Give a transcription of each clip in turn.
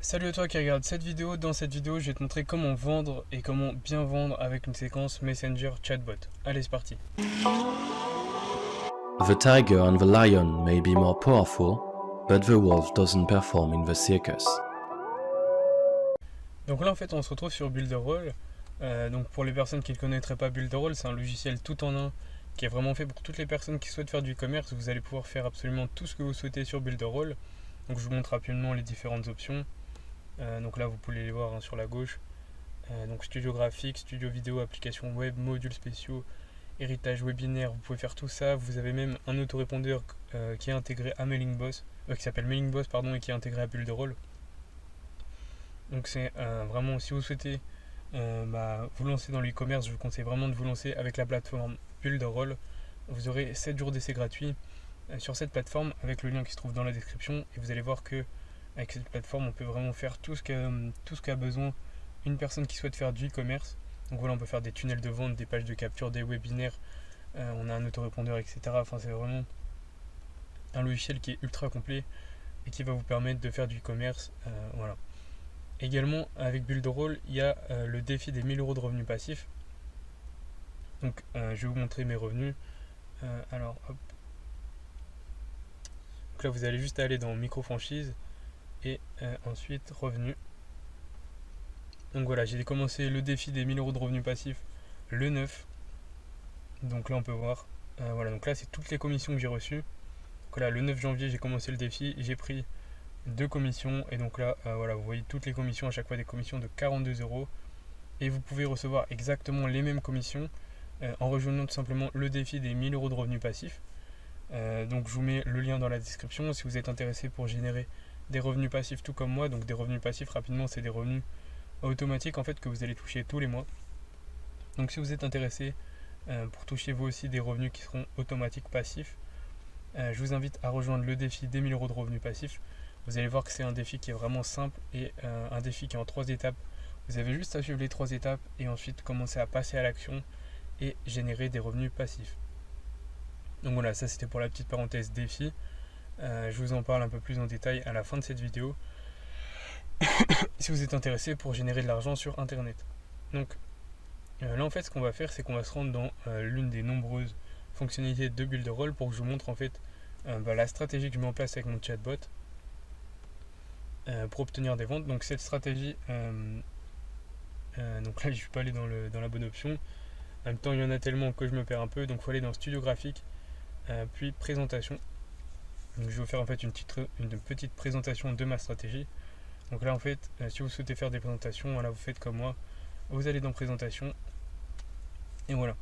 Salut à toi qui regarde cette vidéo. Dans cette vidéo, je vais te montrer comment vendre et comment bien vendre avec une séquence Messenger Chatbot. Allez, c'est parti. The tiger and the lion may be more powerful, but the wolf doesn't perform in the circus. Donc là, en fait, on se retrouve sur Builderall. Donc pour les personnes qui ne connaîtraient pas Builderall, c'est un logiciel tout en un qui est vraiment fait pour toutes les personnes qui souhaitent faire du e-commerce. Vous allez pouvoir faire absolument tout ce que vous souhaitez sur Builderall. Donc je vous montre rapidement les différentes options. Donc là, vous pouvez les voir sur la gauche. Donc studio graphique, studio vidéo, application web, modules spéciaux, héritage webinaire, vous pouvez faire tout ça. Vous avez même un autorépondeur qui est intégré à MailingBoss, qui s'appelle MailingBoss pardon, et qui est intégré à Builderall. Donc c'est vraiment, si vous souhaitez vous lancer dans l'e-commerce, je vous conseille vraiment de vous lancer avec la plateforme Builderall. Vous aurez 7 jours d'essai gratuit sur cette plateforme avec le lien qui se trouve dans la description, et vous allez voir que avec cette plateforme on peut vraiment faire tout ce qu'a besoin une personne qui souhaite faire du e-commerce. Donc voilà, on peut faire des tunnels de vente, des pages de capture, des webinaires, on a un autorépondeur, etc. Enfin, c'est vraiment un logiciel qui est ultra complet et qui va vous permettre de faire du e-commerce. Voilà. Également, avec Builderall, il y a le défi des 1000 euros de revenus passifs. Donc, je vais vous montrer mes revenus. Alors, hop. Donc là, vous allez juste aller dans micro-franchise et ensuite revenus. Donc voilà, j'ai commencé le défi des 1000 euros de revenus passifs le 9. Donc là, on peut voir. Voilà, donc là, c'est toutes les commissions que j'ai reçues. Donc là, le 9 janvier, j'ai commencé le défi. J'ai pris 2 commissions. Et donc là, voilà, vous voyez toutes les commissions, à chaque fois des commissions de 42 euros. Et vous pouvez recevoir exactement les mêmes commissions en rejoignant tout simplement le défi des 1000 euros de revenus passifs. Donc je vous mets le lien dans la description si vous êtes intéressé pour générer des revenus passifs tout comme moi. Donc des revenus passifs, rapidement, c'est des revenus automatiques en fait que vous allez toucher tous les mois. Donc si vous êtes intéressé pour toucher vous aussi des revenus qui seront automatiques passifs, je vous invite à rejoindre le défi des 1000 euros de revenus passifs. Vous allez voir que c'est un défi qui est vraiment simple et un défi qui est en 3 étapes. Vous avez juste à suivre les 3 étapes et ensuite commencer à passer à l'action et générer des revenus passifs. Donc voilà, ça c'était pour la petite parenthèse défi. Je vous en parle un peu plus en détail à la fin de cette vidéo si vous êtes intéressé pour générer de l'argent sur internet. Donc là en fait ce qu'on va faire, c'est qu'on va se rendre dans l'une des nombreuses fonctionnalités de Builderall pour que je vous montre en fait la stratégie que je mets en place avec mon chatbot pour obtenir des ventes. Donc cette stratégie, donc là je suis pas allé dans la bonne option. En même temps il y en a tellement que je me perds un peu, donc il faut aller dans studio graphique, puis présentation. Donc je vais vous faire en fait une petite présentation de ma stratégie. Donc là en fait, si vous souhaitez faire des présentations, voilà, vous faites comme moi, vous allez dans présentation et voilà.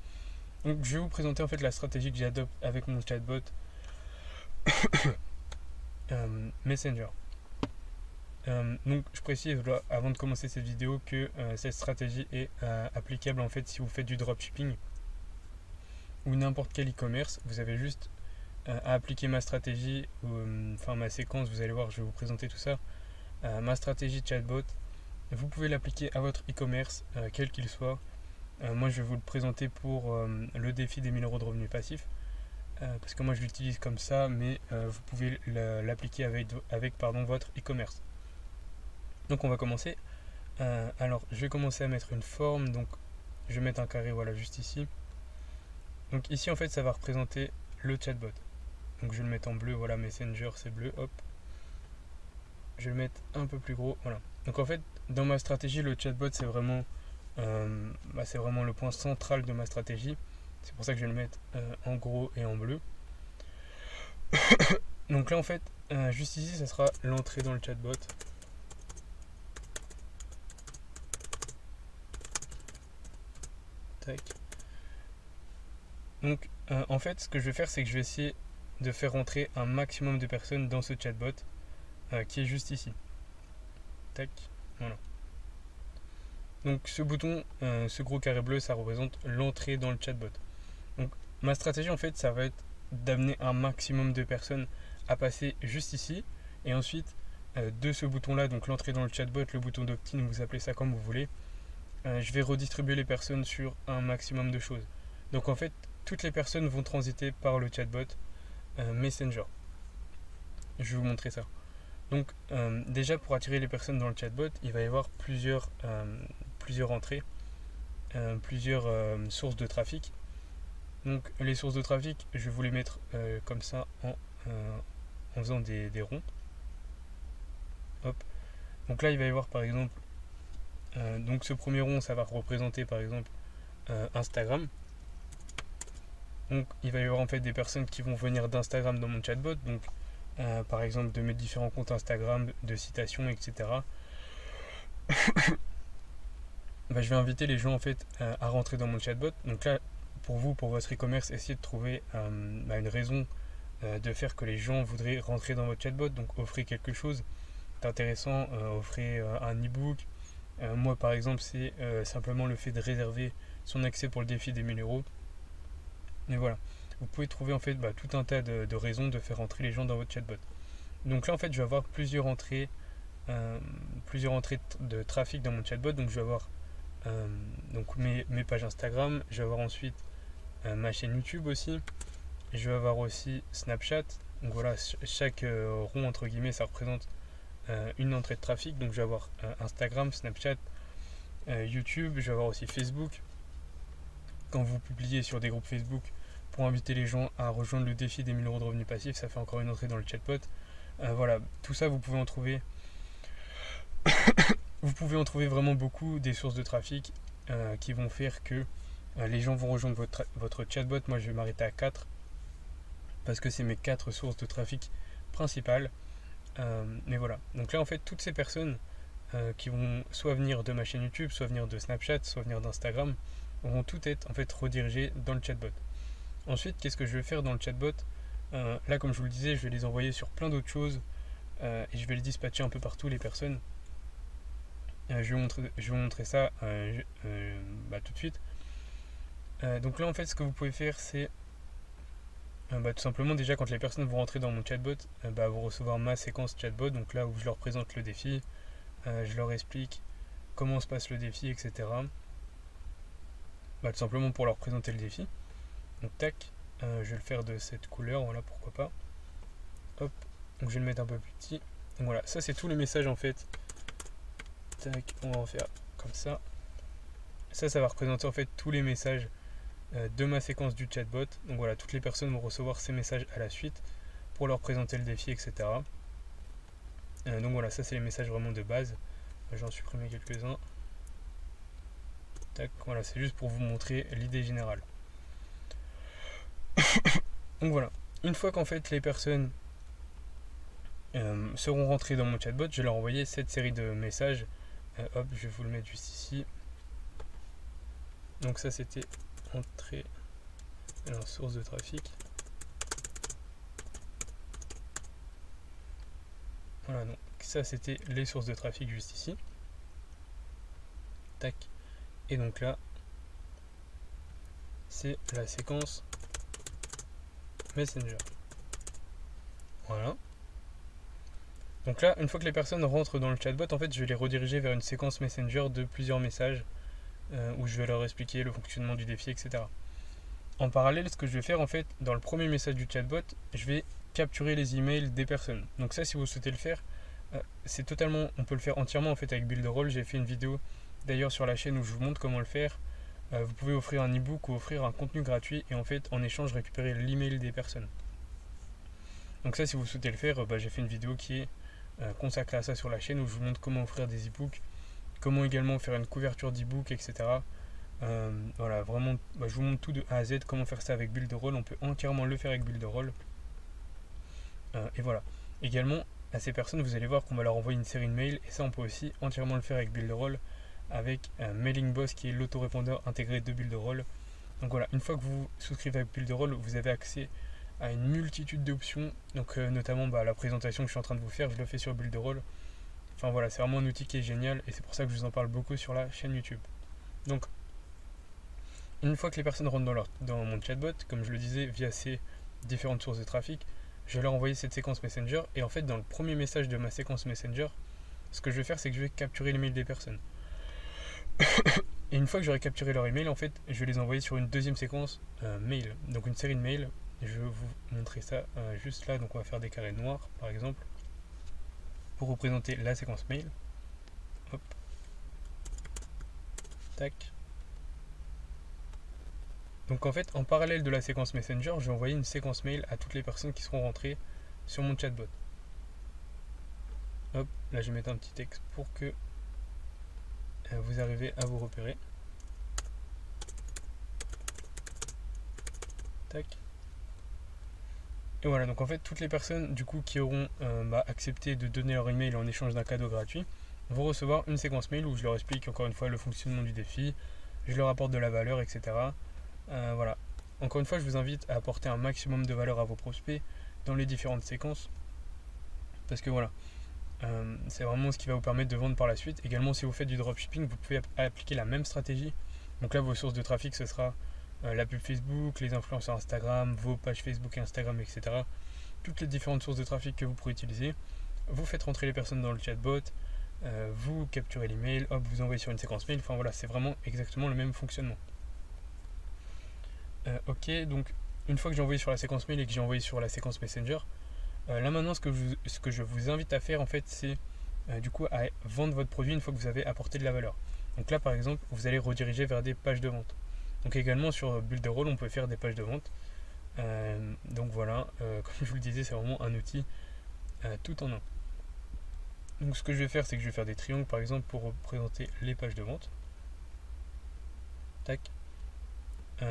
Donc je vais vous présenter en fait la stratégie que j'adopte avec mon chatbot Messenger. Donc je précise avant de commencer cette vidéo que cette stratégie est applicable en fait si vous faites du dropshipping ou n'importe quel e-commerce. Vous avez juste à appliquer ma stratégie, enfin ma séquence, vous allez voir, je vais vous présenter tout ça. Ma stratégie chatbot, vous pouvez l'appliquer à votre e-commerce, quel qu'il soit. Moi je vais vous le présenter pour le défi des 1000 euros de revenus passifs. Parce que moi je l'utilise comme ça, mais vous pouvez l'appliquer avec votre e-commerce. Donc on va commencer. Alors je vais commencer à mettre une forme, donc je vais mettre un carré, voilà, juste ici. Donc ici en fait ça va représenter le chatbot. Donc je vais le mettre en bleu, voilà, Messenger c'est bleu, hop. Je vais le mettre un peu plus gros, voilà. Donc en fait dans ma stratégie le chatbot c'est vraiment le point central de ma stratégie. C'est pour ça que je vais le mettre en gros et en bleu. Donc là en fait, juste ici, ça sera l'entrée dans le chatbot. Tac. Donc en fait, ce que je vais faire, c'est que je vais essayer de faire rentrer un maximum de personnes dans ce chatbot qui est juste ici. Tac, voilà. Donc ce bouton, ce gros carré bleu, ça représente l'entrée dans le chatbot. Donc ma stratégie en fait, ça va être d'amener un maximum de personnes à passer juste ici, et ensuite de ce bouton là, donc l'entrée dans le chatbot, le bouton d'opt-in, vous appelez ça comme vous voulez, je vais redistribuer les personnes sur un maximum de choses. Donc en fait toutes les personnes vont transiter par le chatbot Messenger. Je vais vous montrer ça. Donc déjà pour attirer les personnes dans le chatbot, il va y avoir plusieurs entrées, plusieurs sources de trafic. Donc les sources de trafic, je vais vous les mettre comme ça en faisant des ronds. Hop. Donc là il va y avoir par exemple, donc ce premier rond ça va représenter par exemple Instagram. Donc il va y avoir en fait des personnes qui vont venir d'Instagram dans mon chatbot, donc par exemple de mes différents comptes Instagram, de citations, etc. Je vais inviter les gens en fait à rentrer dans mon chatbot. Donc là, pour vous, pour votre e-commerce, essayez de trouver une raison de faire que les gens voudraient rentrer dans votre chatbot. Donc offrez quelque chose d'intéressant, offrez un e-book. Moi par exemple, c'est simplement le fait de réserver son accès pour le défi des 1000 €. Et voilà, vous pouvez trouver en fait tout un tas de raisons de faire entrer les gens dans votre chatbot. Donc là en fait je vais avoir plusieurs entrées de trafic dans mon chatbot. Donc je vais avoir donc mes pages Instagram, je vais avoir ensuite ma chaîne YouTube aussi, je vais avoir aussi Snapchat. Donc voilà, chaque rond entre guillemets ça représente une entrée de trafic. Donc je vais avoir Instagram, Snapchat, YouTube, je vais avoir aussi Facebook. Quand vous publiez sur des groupes Facebook pour inviter les gens à rejoindre le défi des 1000 € de revenus passifs, ça fait encore une entrée dans le chatbot. Voilà, tout ça vous pouvez en trouver. Vous pouvez en trouver vraiment beaucoup des sources de trafic qui vont faire que les gens vont rejoindre votre chatbot. Moi je vais m'arrêter à 4 parce que c'est mes 4 sources de trafic principales. Mais voilà, donc là en fait toutes ces personnes qui vont soit venir de ma chaîne YouTube, soit venir de Snapchat, soit venir d'Instagram, vont toutes être en fait redirigées dans le chatbot. Ensuite, qu'est-ce que je vais faire dans le chatbot? Là, comme je vous le disais, je vais les envoyer sur plein d'autres choses et je vais les dispatcher un peu partout, les personnes. Je vais vous montrer ça tout de suite. Donc là, en fait, ce que vous pouvez faire, c'est tout simplement, déjà, quand les personnes vont rentrer dans mon chatbot, vont recevoir ma séquence chatbot. Donc là où je leur présente le défi, je leur explique comment se passe le défi, etc. Tout simplement pour leur présenter le défi. Donc tac, je vais le faire de cette couleur, voilà, pourquoi pas. Hop, donc je vais le mettre un peu plus petit. Donc voilà, ça c'est tous les messages en fait. Tac, on va en faire comme ça. Ça va représenter en fait tous les messages de ma séquence du chatbot. Donc voilà, toutes les personnes vont recevoir ces messages à la suite pour leur présenter le défi, etc. Donc voilà, ça c'est les messages vraiment de base. J'en supprimé quelques-uns. Tac, voilà, c'est juste pour vous montrer l'idée générale. Donc voilà, une fois qu'en fait les personnes seront rentrées dans mon chatbot, je vais leur envoyer cette série de messages. Hop, je vais vous le mettre juste ici. Donc ça c'était entrée, alors source de trafic. Voilà, donc ça c'était les sources de trafic juste ici. Tac. Et donc là, c'est la séquence Messenger. Voilà. Donc là, une fois que les personnes rentrent dans le chatbot, en fait, je vais les rediriger vers une séquence Messenger de plusieurs messages où je vais leur expliquer le fonctionnement du défi, etc. En parallèle, ce que je vais faire, en fait, dans le premier message du chatbot, je vais capturer les emails des personnes. Donc ça, si vous souhaitez le faire, c'est totalement, on peut le faire entièrement en fait avec Builderall. J'ai fait une vidéo d'ailleurs sur la chaîne où je vous montre comment le faire. Vous pouvez offrir un e-book ou offrir un contenu gratuit et en fait en échange récupérer l'email des personnes. Donc ça, si vous souhaitez le faire, j'ai fait une vidéo qui est consacrée à ça sur la chaîne où je vous montre comment offrir des e-books, comment également faire une couverture d'e-book, etc. Voilà, vraiment, je vous montre tout de A à Z, comment faire ça avec Builderall. On peut entièrement le faire avec Builderall. Et voilà. Également, à ces personnes, vous allez voir qu'on va leur envoyer une série de mails, et ça, on peut aussi entièrement le faire avec Builderall, avec Mailing Boss qui est l'autorépondeur intégré de Builderall. Donc voilà, une fois que vous souscrivez avec Builderall, vous avez accès à une multitude d'options, donc notamment la présentation que je suis en train de vous faire, je le fais sur Builderall. Enfin voilà, c'est vraiment un outil qui est génial et c'est pour ça que je vous en parle beaucoup sur la chaîne YouTube. Donc, une fois que les personnes rentrent dans mon chatbot, comme je le disais, via ces différentes sources de trafic, je vais leur envoyer cette séquence Messenger et en fait dans le premier message de ma séquence Messenger, ce que je vais faire c'est que je vais capturer l'email des personnes. Et une fois que j'aurai capturé leur email, en fait, je vais les envoyer sur une deuxième séquence mail, donc une série de mails. Je vais vous montrer ça juste là, donc on va faire des carrés noirs par exemple. pour représenter la séquence mail. Hop. Tac. Donc en fait, en parallèle de la séquence Messenger, je vais envoyer une séquence mail à toutes les personnes qui seront rentrées sur mon chatbot. Hop, là je vais mettre un petit texte pour que vous arrivez à vous repérer. Tac. Et voilà, donc en fait, toutes les personnes du coup qui auront accepté de donner leur email en échange d'un cadeau gratuit vont recevoir une séquence mail où je leur explique encore une fois le fonctionnement du défi, je leur apporte de la valeur, etc. Voilà. Encore une fois, je vous invite à apporter un maximum de valeur à vos prospects dans les différentes séquences. Parce que voilà, c'est vraiment ce qui va vous permettre de vendre par la suite. Également, si vous faites du dropshipping, vous pouvez appliquer la même stratégie. Donc là, vos sources de trafic, ce sera la pub Facebook, les influenceurs Instagram, vos pages Facebook et Instagram, etc. Toutes les différentes sources de trafic que vous pourrez utiliser. Vous faites rentrer les personnes dans le chatbot, vous capturez l'email, hop, vous envoyez sur une séquence mail. Enfin voilà, c'est vraiment exactement le même fonctionnement. Ok, donc une fois que j'ai envoyé sur la séquence mail et que j'ai envoyé sur la séquence Messenger, là maintenant ce que je vous invite à faire en fait, c'est du coup à vendre votre produit une fois que vous avez apporté de la valeur. Donc là par exemple, vous allez rediriger vers des pages de vente. Donc également sur Builderall, on peut faire des pages de vente. Donc voilà, comme je vous le disais, c'est vraiment un outil tout en un. Donc ce que je vais faire, c'est que je vais faire des triangles par exemple pour représenter les pages de vente. Tac.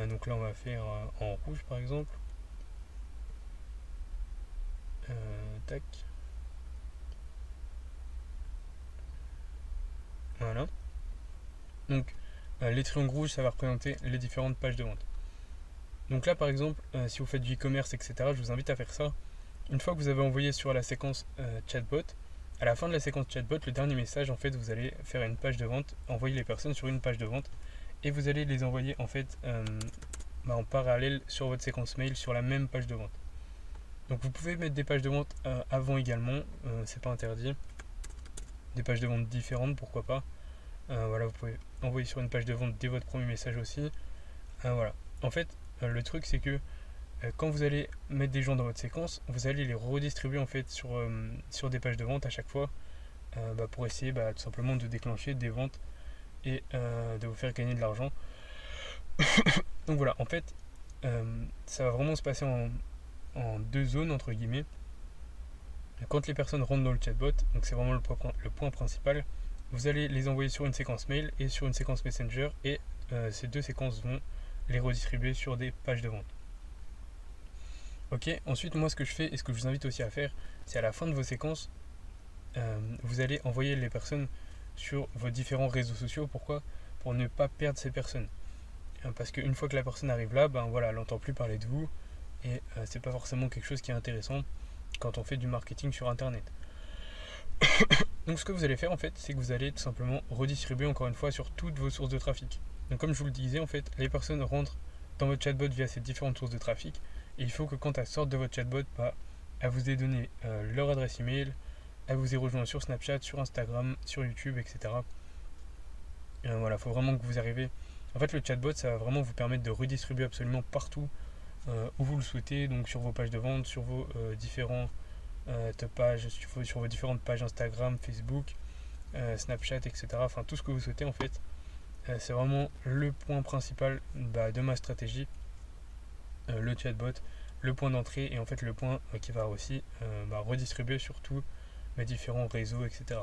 Donc là on va faire en rouge par exemple. Tac. Voilà. Donc les triangles rouges, ça va représenter les différentes pages de vente. Donc là par exemple, si vous faites du e-commerce, etc., je vous invite à faire ça. Une fois que vous avez envoyé sur la séquence chatbot, à la fin de la séquence chatbot, le dernier message, en fait, vous allez faire une page de vente, envoyer les personnes sur une page de vente, et vous allez les envoyer en fait en parallèle sur votre séquence mail sur la même page de vente. Donc vous pouvez mettre des pages de vente avant également, c'est pas interdit. Des pages de vente différentes, pourquoi pas. Voilà, vous pouvez envoyer sur une page de vente dès votre premier message aussi. Voilà. En fait, le truc c'est que quand vous allez mettre des gens dans votre séquence, vous allez les redistribuer en fait sur des pages de vente à chaque fois pour essayer tout simplement de déclencher des ventes et de vous faire gagner de l'argent. Donc voilà, en fait, ça va vraiment se passer en deux zones entre guillemets. Quand les personnes rentrent dans le chatbot, donc c'est vraiment le point principal, vous allez les envoyer sur une séquence mail et sur une séquence Messenger et ces deux séquences vont les redistribuer sur des pages de vente. Ok, ensuite moi ce que je fais et ce que je vous invite aussi à faire, c'est à la fin de vos séquences, vous allez envoyer les personnes sur vos différents réseaux sociaux. Pourquoi ? Pour ne pas perdre ces personnes. Parce qu'une fois que la personne arrive là, elle n'entend plus parler de vous et c'est pas forcément quelque chose qui est intéressant quand on fait du marketing sur internet. Donc ce que vous allez faire en fait, c'est que vous allez tout simplement redistribuer encore une fois sur toutes vos sources de trafic. Donc comme je vous le disais en fait, les personnes rentrent dans votre chatbot via ces différentes sources de trafic et il faut que quand elles sortent de votre chatbot, elles vous aient donné leur adresse email, elles vous aient rejoint sur Snapchat, sur Instagram, sur YouTube, etc. Voilà, il faut vraiment que vous arrivez. En fait, le chatbot, ça va vraiment vous permettre de redistribuer absolument partout où vous le souhaitez, donc sur vos pages de vente, sur vos différentes pages, sur vos différentes pages Instagram, Facebook, Snapchat, etc. Enfin, tout ce que vous souhaitez en fait. C'est vraiment le point principal de ma stratégie, le chatbot, le point d'entrée et en fait le point qui va aussi redistribuer sur tous mes différents réseaux, etc.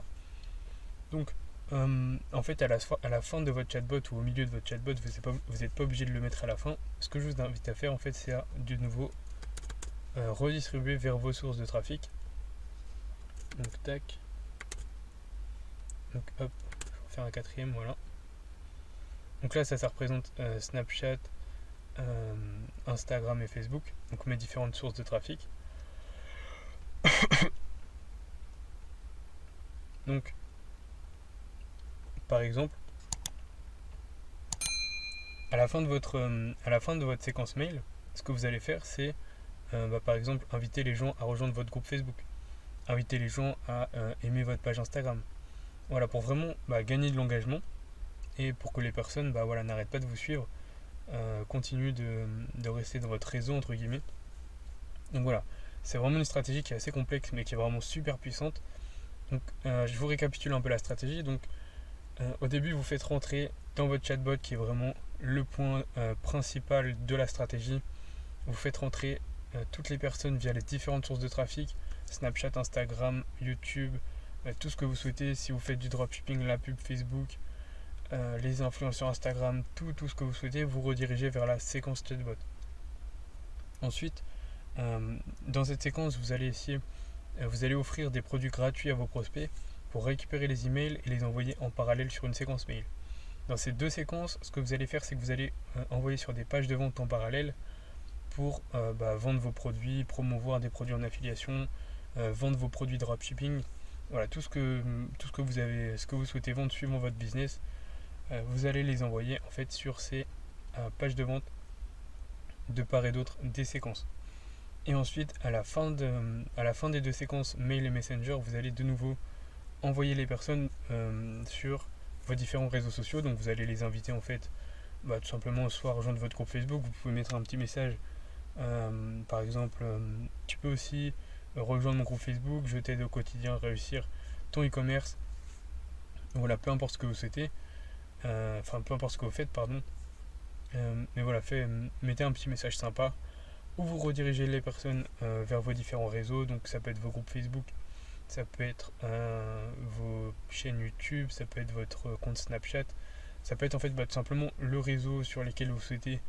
Donc, en fait, à la fin de votre chatbot ou au milieu de votre chatbot, vous n'êtes pas obligé de le mettre à la fin. Ce que je vous invite à faire, en fait, c'est à de nouveau redistribuer vers vos sources de trafic. Donc, tac. Donc, hop, je vais faire un quatrième, voilà. Donc là, ça représente Snapchat, Instagram et Facebook. Donc, mes différentes sources de trafic. Donc, par exemple, à la fin de votre séquence mail, ce que vous allez faire, c'est par exemple inviter les gens à rejoindre votre groupe Facebook, inviter les gens à aimer votre page Instagram. Voilà, pour vraiment gagner de l'engagement et pour que les personnes n'arrêtent pas de vous suivre, continuent de rester dans votre réseau entre guillemets. Donc voilà, c'est vraiment une stratégie qui est assez complexe mais qui est vraiment super puissante. Donc je vous récapitule un peu la stratégie. Donc au début, vous faites rentrer dans votre chatbot, qui est vraiment le point principal de la stratégie. Vous faites rentrer toutes les personnes via les différentes sources de trafic, Snapchat, Instagram, YouTube, tout ce que vous souhaitez. Si vous faites du dropshipping, la pub Facebook, les influenceurs Instagram, tout ce que vous souhaitez, vous redirigez vers la séquence chatbot. Ensuite, dans cette séquence, vous allez offrir des produits gratuits à vos prospects pour récupérer les emails et les envoyer en parallèle sur une séquence mail. Dans ces deux séquences, ce que vous allez faire, c'est que vous allez envoyer sur des pages de vente en parallèle pour vendre vos produits, promouvoir des produits en affiliation, vendre vos produits dropshipping. Voilà, tout ce que vous avez, ce que vous souhaitez vendre suivant votre business, vous allez les envoyer en fait sur ces pages de vente de part et d'autre des séquences. Et ensuite, à la fin des deux séquences mail et messenger, vous allez de nouveau envoyer les personnes sur vos différents réseaux sociaux. Donc vous allez les inviter en fait tout simplement soit à rejoindre votre groupe Facebook. Vous pouvez mettre un petit message, par exemple tu peux aussi rejoindre mon groupe Facebook, je t'aide au quotidien à réussir ton e-commerce. Voilà, peu importe ce que vous souhaitez, peu importe ce que vous faites, pardon. Mais voilà, mettez un petit message sympa où vous redirigez les personnes vers vos différents réseaux. Donc ça peut être vos groupes Facebook, ça peut être vos chaînes YouTube, ça peut être votre compte Snapchat, ça peut être en fait tout simplement le réseau sur lequel vous souhaitez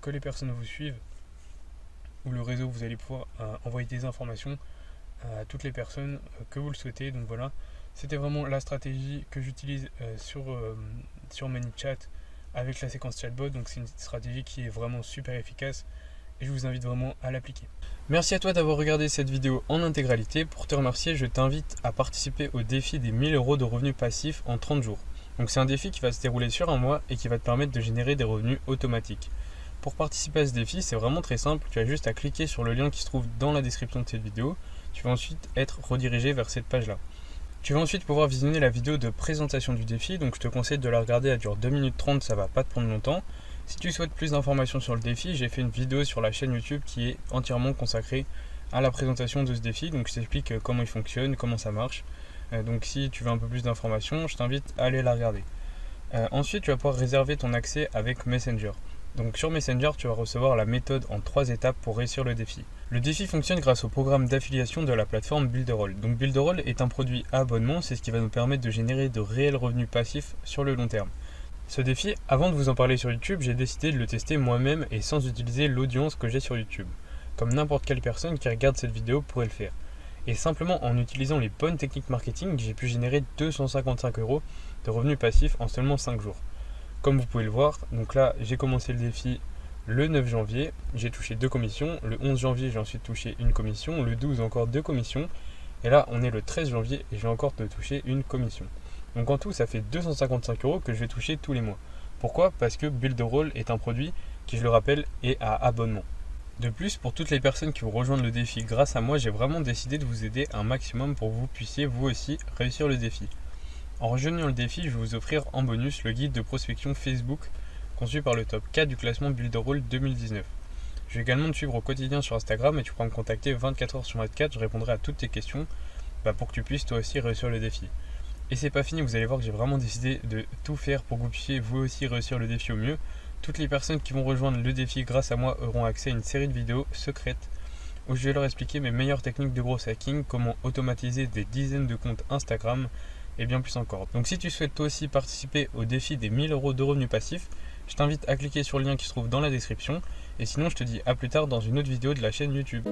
que les personnes vous suivent, ou le réseau où vous allez pouvoir envoyer des informations à toutes les personnes que vous le souhaitez. Donc voilà, c'était vraiment la stratégie que j'utilise sur ManyChat avec la séquence chatbot. Donc c'est une stratégie qui est vraiment super efficace et je vous invite vraiment à l'appliquer. Merci à toi d'avoir regardé cette vidéo en intégralité. Pour te remercier, je t'invite à participer au défi des 1000 € de revenus passifs en 30 jours. Donc c'est un défi qui va se dérouler sur un mois et qui va te permettre de générer des revenus automatiques. Pour participer à ce défi, c'est vraiment très simple. Tu as juste à cliquer sur le lien qui se trouve dans la description de cette vidéo. Tu vas ensuite être redirigé vers cette page-là. Tu vas ensuite pouvoir visionner la vidéo de présentation du défi. Donc je te conseille de la regarder, elle dure 2 minutes 30, ça va pas te prendre longtemps. Si tu souhaites plus d'informations sur le défi, j'ai fait une vidéo sur la chaîne YouTube qui est entièrement consacrée à la présentation de ce défi. Donc je t'explique comment il fonctionne, comment ça marche. Donc si tu veux un peu plus d'informations, je t'invite à aller la regarder. Ensuite, tu vas pouvoir réserver ton accès avec Messenger. Donc sur Messenger, tu vas recevoir la méthode en 3 étapes pour réussir le défi. Le défi fonctionne grâce au programme d'affiliation de la plateforme Builderall. Donc Builderall est un produit à abonnement, c'est ce qui va nous permettre de générer de réels revenus passifs sur le long terme. Ce défi, avant de vous en parler sur YouTube, j'ai décidé de le tester moi-même et sans utiliser l'audience que j'ai sur YouTube, comme n'importe quelle personne qui regarde cette vidéo pourrait le faire. Et simplement en utilisant les bonnes techniques marketing, j'ai pu générer 255 € de revenus passifs en seulement 5 jours. Comme vous pouvez le voir, donc là j'ai commencé le défi le 9 janvier, j'ai touché 2 commissions, le 11 janvier j'ai ensuite touché une commission, le 12 encore 2 commissions, et là on est le 13 janvier et j'ai encore touché une commission. Donc en tout, ça fait 255 € que je vais toucher tous les mois. Pourquoi ? Parce que Builderall est un produit qui, je le rappelle, est à abonnement. De plus, pour toutes les personnes qui vont rejoindre le défi grâce à moi, j'ai vraiment décidé de vous aider un maximum pour que vous puissiez vous aussi réussir le défi. En rejoignant le défi, je vais vous offrir en bonus le guide de prospection Facebook conçu par le top 4 du classement Builderall 2019. Je vais également te suivre au quotidien sur Instagram et tu pourras me contacter 24 h sur 24, je répondrai à toutes tes questions pour que tu puisses toi aussi réussir le défi. Et c'est pas fini, vous allez voir que j'ai vraiment décidé de tout faire pour que vous puissiez vous aussi réussir le défi au mieux. Toutes les personnes qui vont rejoindre le défi grâce à moi auront accès à une série de vidéos secrètes où je vais leur expliquer mes meilleures techniques de gros hacking, comment automatiser des dizaines de comptes Instagram et bien plus encore. Donc si tu souhaites toi aussi participer au défi des 1000 € de revenus passifs, je t'invite à cliquer sur le lien qui se trouve dans la description. Et sinon je te dis à plus tard dans une autre vidéo de la chaîne YouTube.